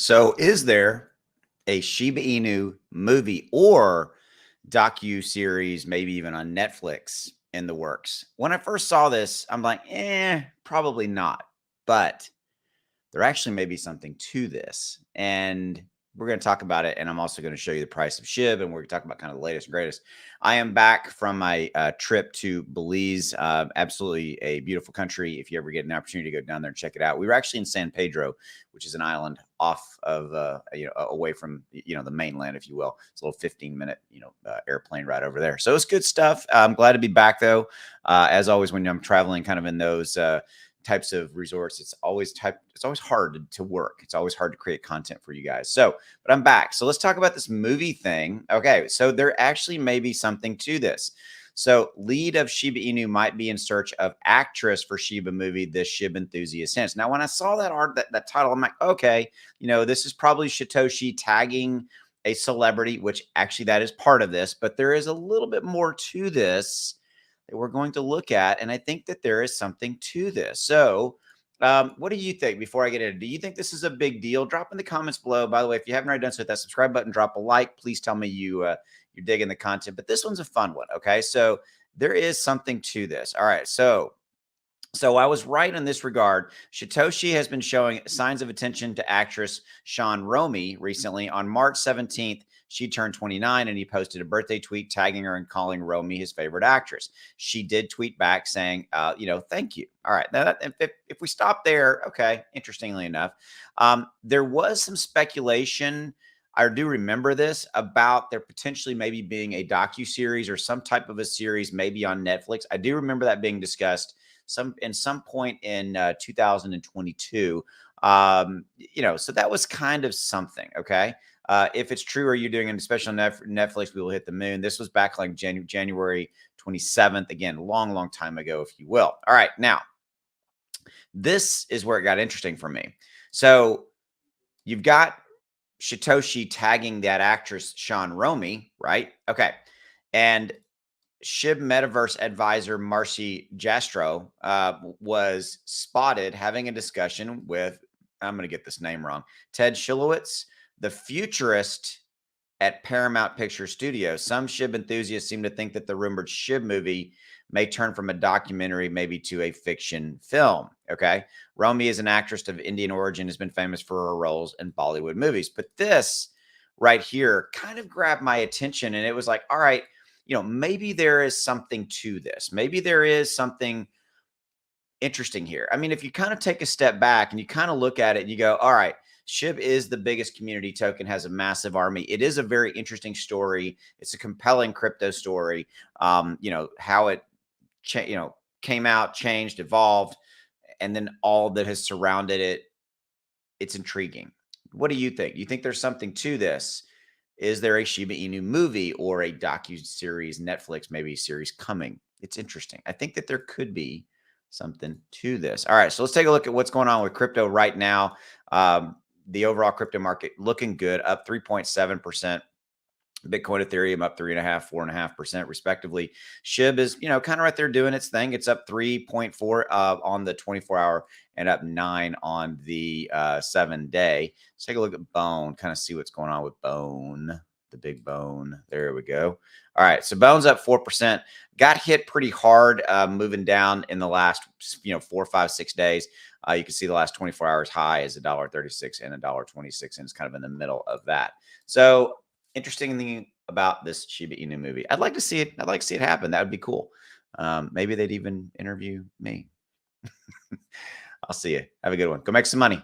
So, is there a Shiba Inu movie or docu-series, maybe even on Netflix, in the works? When I first saw this, I'm like, probably not. But there actually may be something to this. And we're going to talk about it. And I'm also going to show you the price of SHIB. And we're going to talk about kind of the latest and greatest. I am back from my trip to Belize. Absolutely a beautiful country. If you ever get an opportunity to go down there and check it out. We were actually in San Pedro, which is an island off of, away from, the mainland, if you will. It's a little 15-minute, airplane ride over there. So it's good stuff. I'm glad to be back, though. As always, when I'm traveling kind of in those types of resorts, it's always hard to work. It's always hard to create content for you guys. So, but I'm back. So let's talk about this movie thing. Okay, so there actually may be something to this. So lead of Shiba Inu might be in search of actress for Shiba movie, This SHIB Enthusiast Hints. Now, when I saw that title, I'm like, okay, this is probably Shytoshi tagging a celebrity, which actually that is part of this, but there is a little bit more to this that we're going to look at. And I think that there is something to this. So what do you think before I get into it? Do you think this is a big deal? Drop in the comments below. By the way, if you haven't already done so, hit that subscribe button, drop a like. Please tell me you're digging the content. But this one's a fun one. Okay. So there is something to this. All right. So I was right in this regard. Shytoshi has been showing signs of attention to actress Sean Romy recently. On March 17th, she turned 29 and he posted a birthday tweet tagging her and calling Romy his favorite actress. She did tweet back saying, thank you. All right. Now, if we stop there, okay, interestingly enough, there was some speculation. I do remember this about there potentially maybe being a docuseries or some type of a series maybe on Netflix. I do remember that being discussed some point in 2022. So that was kind of something. Okay. If it's true, are you doing a special Netflix? We will hit the moon. This was back like January 27th. Again, long time ago, if you will. All right. Now, this is where it got interesting for me. So you've got Shytoshi tagging that actress, Sean Romy, right? Okay. And SHIB Metaverse advisor Marcy Jastro was spotted having a discussion with, I'm going to get this name wrong, Ted Shilowitz, the futurist at Paramount Picture Studios. Some SHIB enthusiasts seem to think that the rumored SHIB movie may turn from a documentary maybe to a fiction film. Okay. Romy is an actress of Indian origin, has been famous for her roles in Bollywood movies. But this right here kind of grabbed my attention. And it was like, all right, maybe there is something to this. Maybe there is something interesting here. I mean, if you kind of take a step back and you kind of look at it and you go, all right, SHIB is the biggest community token, has a massive army. It is a very interesting story. It's a compelling crypto story. How it came out, changed, evolved, and then all that has surrounded it. It's intriguing. What do you think? You think there's something to this? Is there a Shiba Inu movie or a docu-series, Netflix maybe series coming? It's interesting. I think that there could be something to this. All right, so let's take a look at what's going on with crypto right now. The overall crypto market looking good, up 3.7%. Bitcoin, Ethereum up 3.5%, 4.5% respectively. SHIB is, kind of right there doing its thing. It's up 3.4 on the 24-hour and up 9 on the 7-day. Let's take a look at Bone, kind of see what's going on with Bone, the big Bone. There we go. All right, so Bone's up 4%. Got hit pretty hard moving down in the last, 4, 5, 6 days. You can see the last 24 hours high is $1.36 and $1.26, and it's kind of in the middle of that. So interesting thing about this Shiba Inu movie. I'd like to see it. I'd like to see it happen. That would be cool. Maybe they'd even interview me. I'll see you. Have a good one. Go make some money.